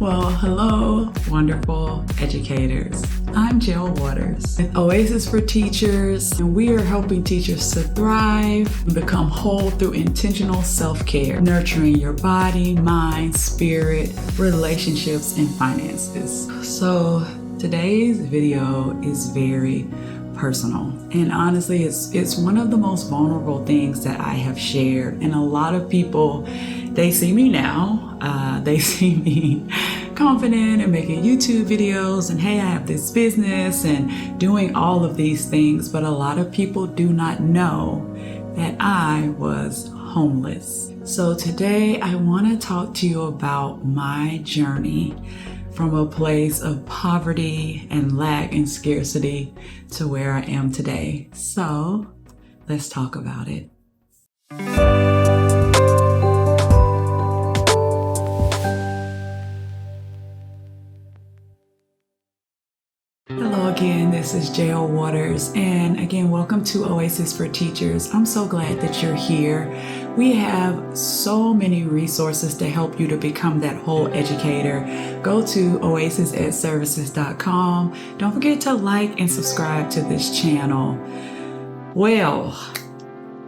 Well, hello, wonderful educators. I'm Jill Waters with Oasis for Teachers, and we are helping teachers to thrive and become whole through intentional self-care, nurturing your body, mind, spirit, relationships, and finances. So today's video is very personal, and honestly, it's one of the most vulnerable things that I have shared, and a lot of people, they see me now. They see me confident and making YouTube videos and hey, I have this business and doing all of these things, but a lot of people do not know that I was homeless. So today I want to talk to you about my journey from a place of poverty and lack and scarcity to where I am today. So let's talk about it. Hello again, this is Jill Waters, and again, welcome to Oasis for Teachers. I'm so glad that you're here. We have so many resources to help you to become that whole educator. Go to oasisedservices.com. Don't forget to like and subscribe to this channel. Well,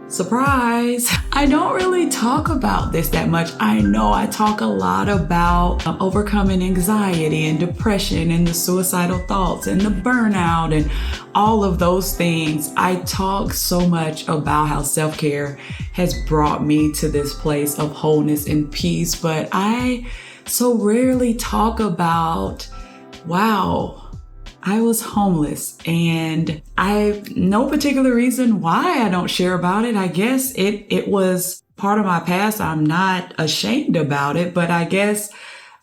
surprise! I don't really talk about this that much. I know I talk a lot about overcoming anxiety and depression and the suicidal thoughts and the burnout and all of those things. I talk so much about how self-care has brought me to this place of wholeness and peace, but I so rarely talk about, wow, I was homeless, and I have no particular reason why I don't share about it. I guess it was part of my past. I'm not ashamed about it, but I guess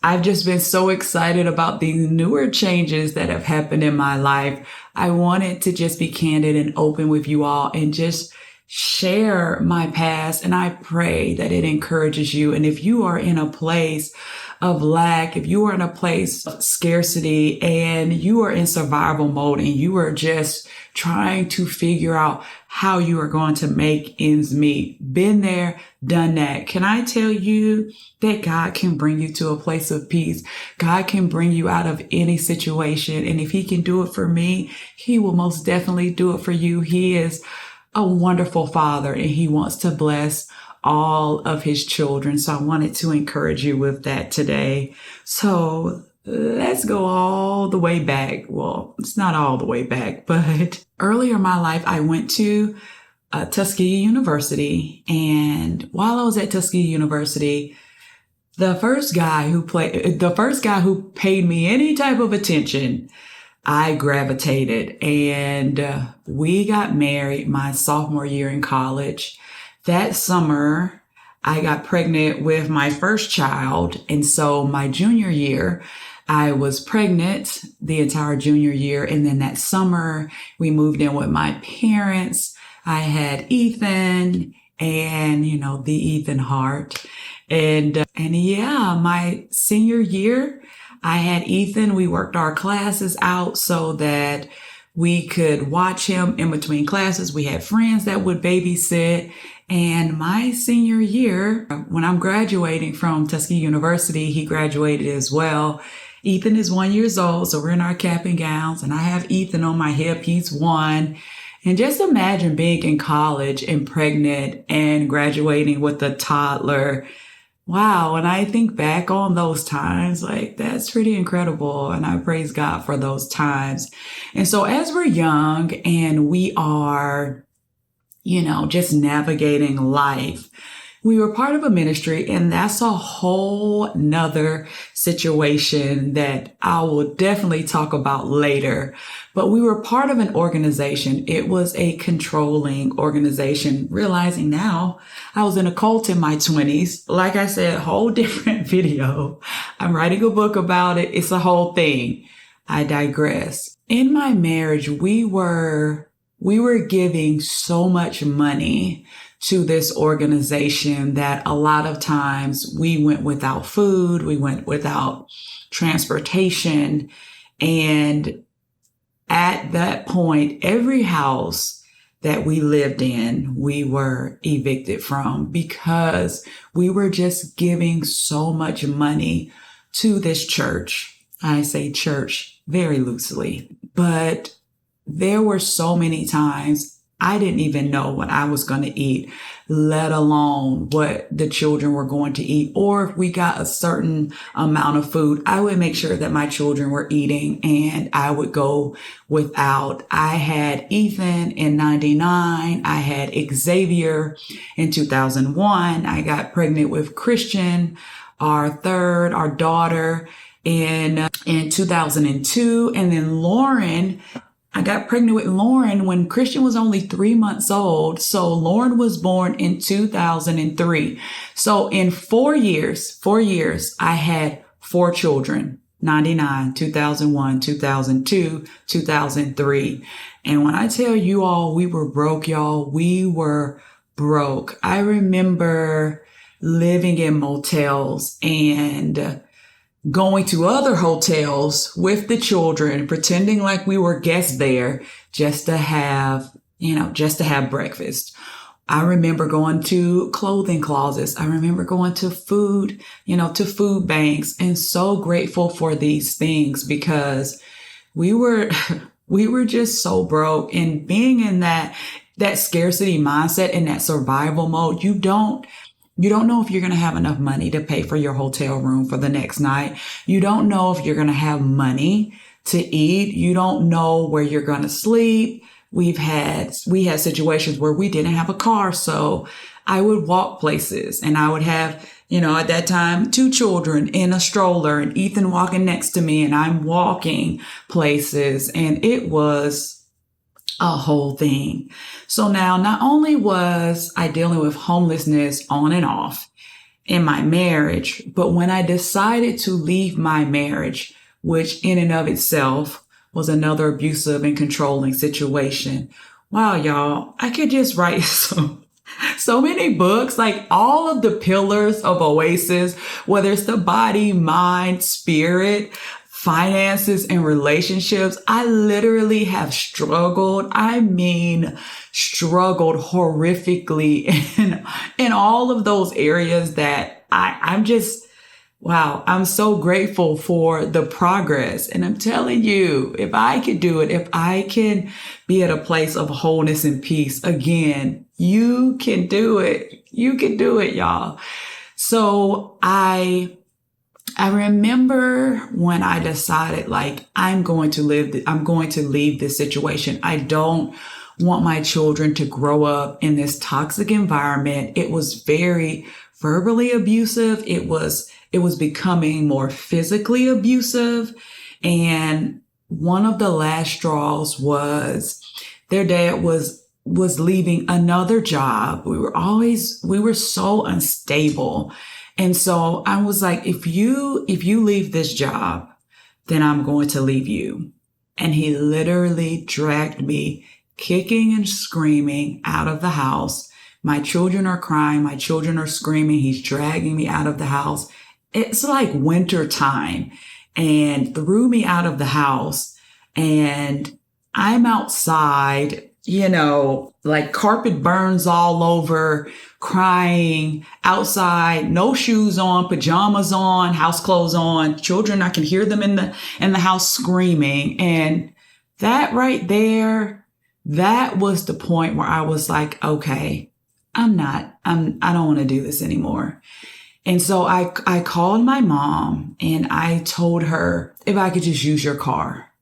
I've just been so excited about these newer changes that have happened in my life. I wanted to just be candid and open with you all and just share my past, and I pray that it encourages you. And if you are in a place of lack, if you are in a place of scarcity and you are in survival mode and you are just trying to figure out how you are going to make ends meet, been there, done that. Can I tell you that God can bring you to a place of peace? God can bring you out of any situation. And if he can do it for me, he will most definitely do it for you. He is a wonderful father, and he wants to bless all of his children. So I wanted to encourage you with that today. So let's go all the way back. Well, it's not all the way back, but earlier in my life, I went to Tuskegee University. And while I was at Tuskegee University, the first guy who paid me any type of attention, I gravitated, and we got married my sophomore year in college. That summer, I got pregnant with my first child. And so my junior year, I was pregnant the entire junior year. And then that summer, we moved in with my parents. I had Ethan and, the Ethan heart. And yeah, my senior year, I had Ethan. We worked our classes out so that we could watch him in between classes. We had friends that would babysit. And my senior year, when I'm graduating from Tuskegee University, he graduated as well. Ethan is 1 year old, so we're in our cap and gowns, and I have Ethan on my hip. He's 1. And just imagine being in college and pregnant and graduating with a toddler. Wow. And I think back on those times, that's pretty incredible. And I praise God for those times. And so as we're young and we are, just navigating life, we were part of a ministry, and that's a whole nother situation that I will definitely talk about later. But we were part of an organization. It was a controlling organization. Realizing now I was in a cult in my 20s. Like I said, whole different video. I'm writing a book about it. It's a whole thing. I digress. In my marriage, we were giving so much money to this organization that a lot of times we went without food, we went without transportation. And at that point, every house that we lived in, we were evicted from because we were just giving so much money to this church. I say church very loosely, but there were so many times I didn't even know what I was going to eat, let alone what the children were going to eat. Or if we got a certain amount of food, I would make sure that my children were eating and I would go without. I had Ethan in 99. I had Xavier in 2001. I got pregnant with Christian, our daughter in 2002. And then I got pregnant with Lauren when Christian was only 3 months old. So Lauren was born in 2003. So in 4 years, I had 4 children, 99, 2001, 2002, 2003. And when I tell you all, we were broke, y'all, we were broke. I remember living in motels and going to other hotels with the children, pretending like we were guests there just to have breakfast. I remember going to clothing closets. I remember going to food banks, and so grateful for these things because we were just so broke. And being in that scarcity mindset and that survival mode, you don't know if you're going to have enough money to pay for your hotel room for the next night. You don't know if you're going to have money to eat. You don't know where you're going to sleep. We had situations where we didn't have a car. So I would walk places and I would have, at that time, 2 children in a stroller and Ethan walking next to me and I'm walking places, and it was a whole thing. So now not only was I dealing with homelessness on and off in my marriage, but when I decided to leave my marriage, which in and of itself was another abusive and controlling situation. Wow, y'all, I could just write so many books, like all of the pillars of Oasis, whether it's the body, mind, spirit, finances, and relationships. I literally have struggled. I mean, struggled horrifically in all of those areas that I'm just, wow, I'm so grateful for the progress. And I'm telling you, if I could do it, if I can be at a place of wholeness and peace again, you can do it. You can do it, y'all. So I remember when I decided, like, I'm going to leave this situation. I don't want my children to grow up in this toxic environment. It was very verbally abusive. It was becoming more physically abusive. And one of the last straws was their dad was leaving another job. We were so unstable. And so I was like, if you leave this job, then I'm going to leave you. And he literally dragged me kicking and screaming out of the house. My children are crying. My children are screaming. He's dragging me out of the house. It's like winter time, and threw me out of the house. And I'm outside, like carpet burns all over, crying outside, no shoes on, pajamas on, house clothes on, children, I can hear them in the house screaming. And that right there, that was the point where I was like, okay, I don't want to do this anymore. And so I called my mom and I told her if I could just use your car.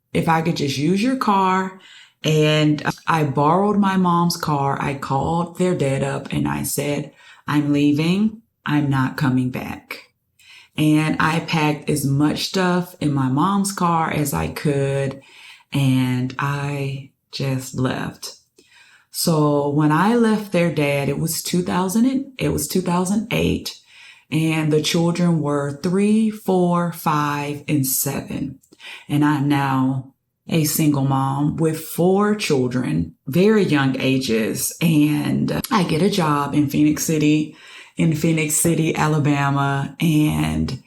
And I borrowed my mom's car. I called their dad up and I said, I'm leaving. I'm not coming back. And I packed as much stuff in my mom's car as I could. And I just left. So when I left their dad, it was 2008. And the children were 3, 4, 5, and 7. And I'm now a single mom with 4 children, very young ages. And I get a job in Phoenix City, Alabama. And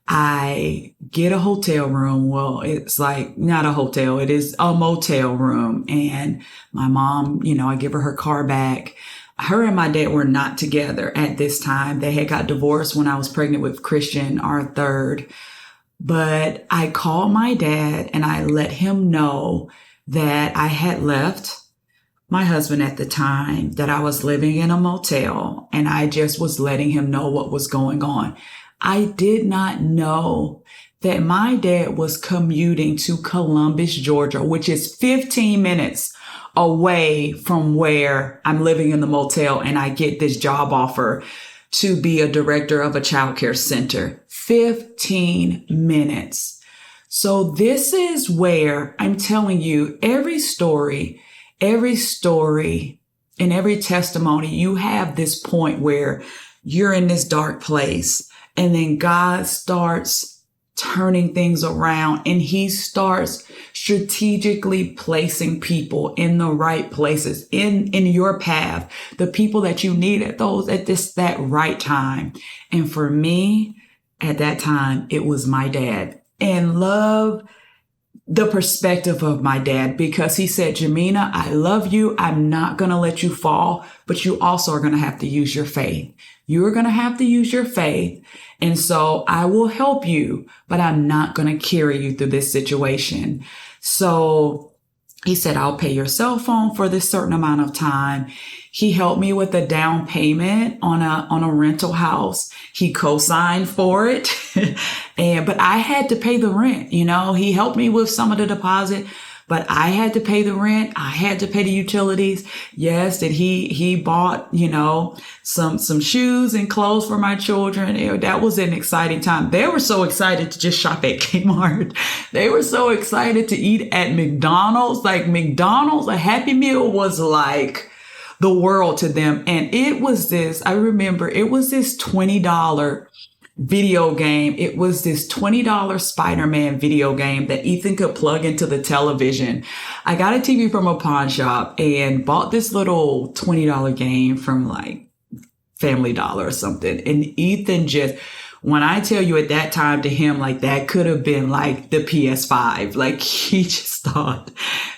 I get a hotel room. Well, it's like not a hotel. It is a motel room. And my mom, I give her car back. Her and my dad were not together at this time. They had got divorced when I was pregnant with Christian, our third. But I called my dad and I let him know that I had left my husband at the time, that I was living in a motel, and I just was letting him know what was going on. I did not know that my dad was commuting to Columbus, Georgia, which is 15 minutes away from where I'm living in the motel, and I get this job offer to be a director of a childcare center. 15 minutes. So this is where I'm telling you, every story and every testimony, you have this point where you're in this dark place, and then God starts turning things around, and he starts strategically placing people in the right places in your path, the people that you need at that right time. And for me, at that time, it was my dad. And love the perspective of my dad, because he said, Jamina, I love you. I'm not going to let you fall, but you also are going to have to use your faith. You're going to have to use your faith. And so I will help you, but I'm not going to carry you through this situation. So he said, I'll pay your cell phone for this certain amount of time. He helped me with a down payment on a rental house. He co-signed for it. But I had to pay the rent. He helped me with some of the deposit, but I had to pay the rent. I had to pay the utilities. Yes. And he bought, some shoes and clothes for my children. That was an exciting time. They were so excited to just shop at Kmart. They were so excited to eat at McDonald's. Like McDonald's, a Happy Meal was like the world to them. And I remember it was this $20 video game. It was this $20 Spider-Man video game that Ethan could plug into the television. I got a TV from a pawn shop and bought this little $20 game from like Family Dollar or something. And Ethan when I tell you at that time to him, like that could have been like the PS5. Like he just thought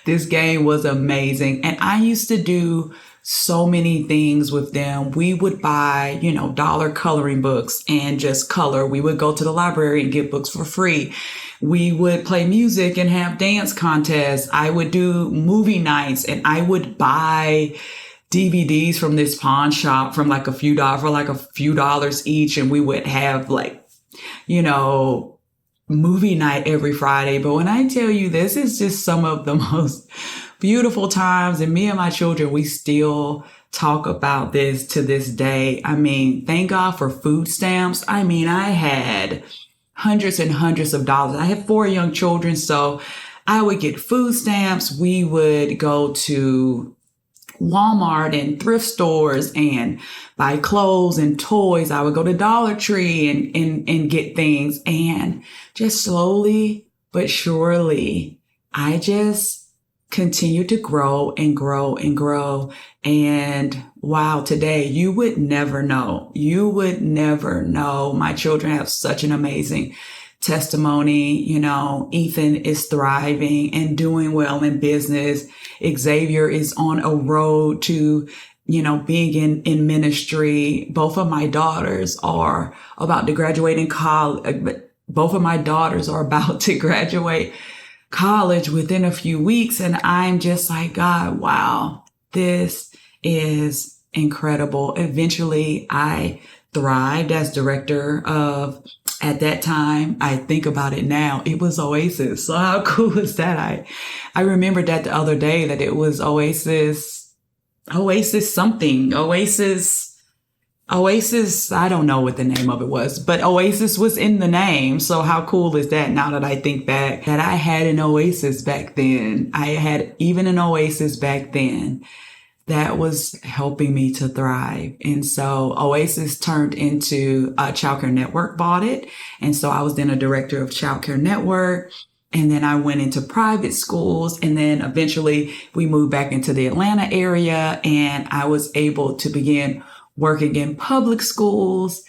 this game was amazing. And I used to do so many things with them. We would buy, dollar coloring books and just color. We would go to the library and get books for free. We would play music and have dance contests. I would do movie nights, and I would buy DVDs from this pawn shop for like a few dollars each. And we would have movie night every Friday. But when I tell you, this is just some of the most beautiful times. And me and my children, we still talk about this to this day. I mean, thank God for food stamps. I mean, I had hundreds and hundreds of dollars. I have 4 young children, so I would get food stamps. We would go to Walmart and thrift stores and buy clothes and toys. I would go to Dollar Tree and get things. And just slowly but surely, I just continue to grow and grow and grow. And wow, today you would never know. You would never know. My children have such an amazing testimony. Ethan is thriving and doing well in business. Xavier is on a road to, being in ministry. Both of my daughters are about to graduate in college. Both of my daughters are about to graduate college within a few weeks. And I'm just like, God, wow, this is incredible. Eventually I thrived as director of, at that time, I think about it now, it was Oasis. So how cool is that? I remembered that the other day, that it was Oasis, I don't know what the name of it was, but Oasis was in the name. So how cool is that now that I think back, that I had an Oasis back then. I had even an Oasis back then that was helping me to thrive. And so Oasis turned into Childcare Network, bought it. And so I was then a director of Childcare Network. And then I went into private schools, and then eventually we moved back into the Atlanta area, and I was able to begin working in public schools.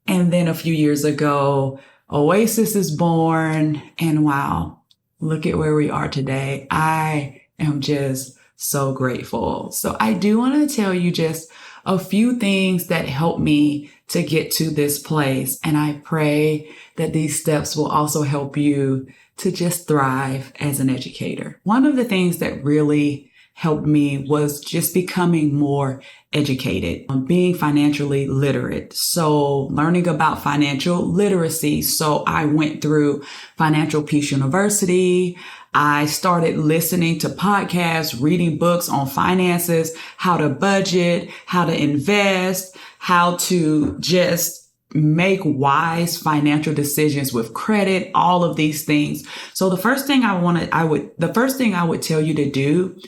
And then a few years ago, Oasis is born, and wow, look at where we are today. I am just so grateful. So I do want to tell you just a few things that helped me to get to this place. And I pray that these steps will also help you to just thrive as an educator. One of the things that really helped me was just becoming more educated, being financially literate. So learning about financial literacy. So I went through Financial Peace University. I started listening to podcasts, reading books on finances, how to budget, how to invest, how to just make wise financial decisions with credit, all of these things. So the first thing I would tell you to do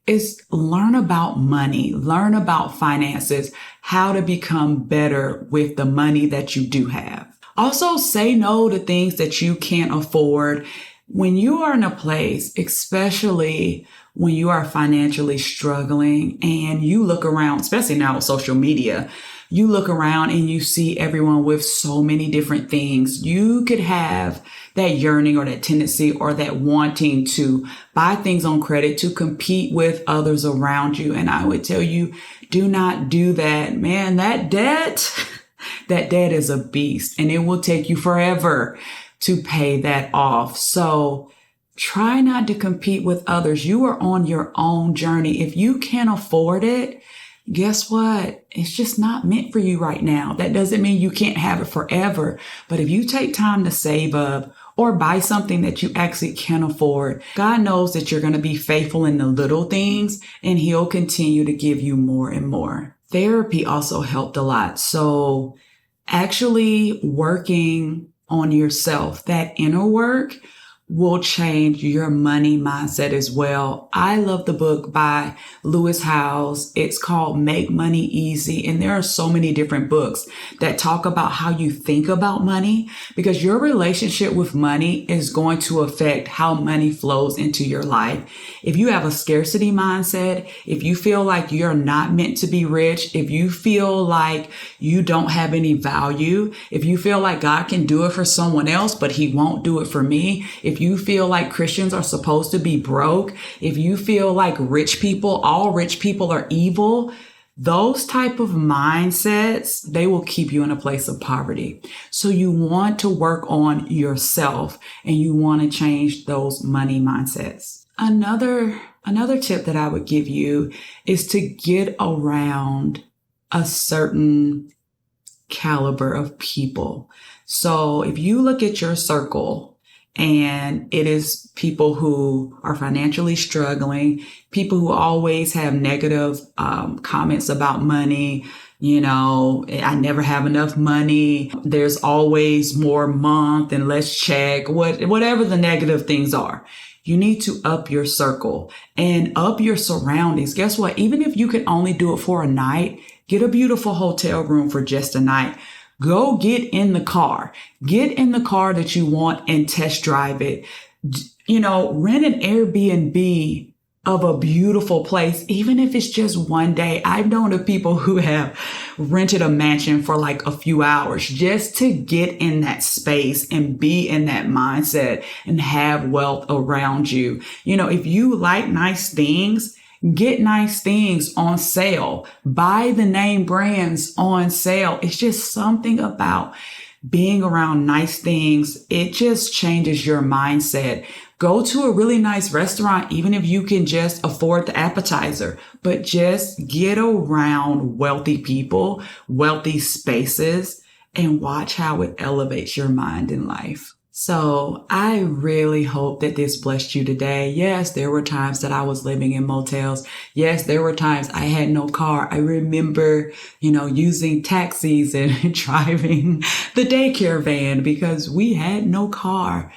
is learn about money, learn about finances, how to become better with the money that you do have. Also, say no to things that you can't afford. When you are in a place, especially when you are financially struggling and you look around, especially now with social media, you look around and you see everyone with so many different things. You could have that yearning or that tendency or that wanting to buy things on credit to compete with others around you. And I would tell you, do not do that. Man, that debt is a beast and it will take you forever to pay that off. So try not to compete with others. You are on your own journey. If you can't afford it, guess what? It's just not meant for you right now. That doesn't mean you can't have it forever. But if you take time to save up or buy something that you actually can afford, God knows that you're going to be faithful in the little things and He'll continue to give you more and more. Therapy also helped a lot. So actually working on yourself, that inner work will change your money mindset as well. I love the book by Lewis Howes. It's called Make Money Easy. And there are so many different books that talk about how you think about money, because your relationship with money is going to affect how money flows into your life. If you have a scarcity mindset, if you feel like you're not meant to be rich, if you feel like you don't have any value, if you feel like God can do it for someone else, but He won't do it for me, if you feel like Christians are supposed to be broke, if you feel like all rich people are evil, those type of mindsets, they will keep you in a place of poverty. So you want to work on yourself and you want to change those money mindsets. Another tip that I would give you is to get around a certain caliber of people. So if you look at your circle, and it is people who are financially struggling, people who always have negative comments about money. You know, I never have enough money. There's always more month and less check, whatever the negative things are. You need to up your circle and up your surroundings. Guess what? Even if you can only do it for a night, get a beautiful hotel room for just a night. Go get in the car. Get in the car that you want and test drive it. You know, rent an Airbnb of a beautiful place, even if it's just one day. I've known of people who have rented a mansion for like a few hours just to get in that space and be in that mindset and have wealth around you. You know, if you like nice things, get nice things on sale. Buy the name brands on sale. It's just something about being around nice things. It just changes your mindset. Go to a really nice restaurant, even if you can just afford the appetizer, but just get around wealthy people, wealthy spaces, and watch how it elevates your mind in life. So I really hope that this blessed you today. Yes, there were times that I was living in motels. Yes, there were times I had no car. I remember, using taxis and driving the daycare van because we had no car.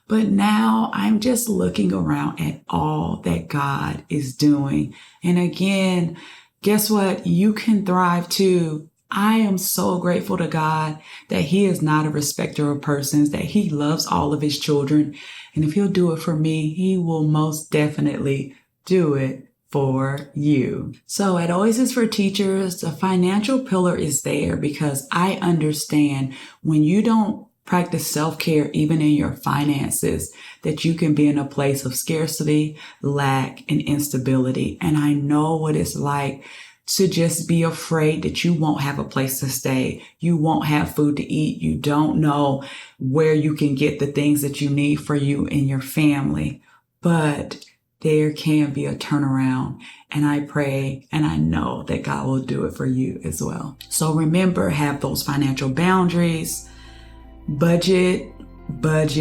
But now I'm just looking around at all that God is doing. And again, guess what? You can thrive too. I am so grateful to God that He is not a respecter of persons, that He loves all of His children. And if He'll do it for me, He will most definitely do it for you. So at Oasis for Teachers, the financial pillar is there because I understand when you don't practice self-care, even in your finances, that you can be in a place of scarcity, lack, and instability. And I know what it's like to just be afraid that you won't have a place to stay. You won't have food to eat. You don't know where you can get the things that you need for you and your family. But there can be a turnaround. And I pray and I know that God will do it for you as well. So remember, have those financial boundaries. Budget, but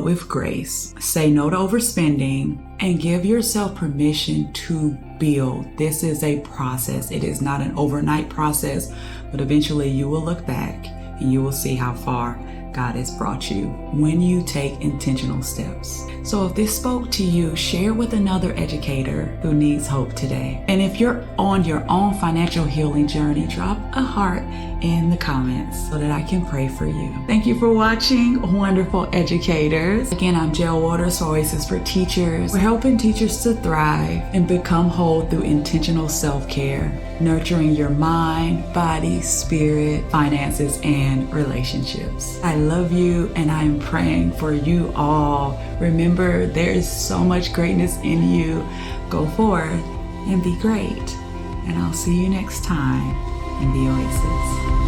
with grace. Say no to overspending and give yourself permission to build. This is a process. It is not an overnight process, but eventually you will look back and you will see how far God has brought you when you take intentional steps. So if this spoke to you, share with another educator who needs hope today. And if you're on your own financial healing journey, drop a heart in the comments so that I can pray for you. Thank you for watching, wonderful educators. Again, I'm Jill Waters for Oasis for Teachers. We're helping teachers to thrive and become whole through intentional self-care, nurturing your mind, body, spirit, finances, and relationships. I love you and I'm praying for you all. Remember, there is so much greatness in you. Go forth and be great. And I'll see you next time in the Oasis.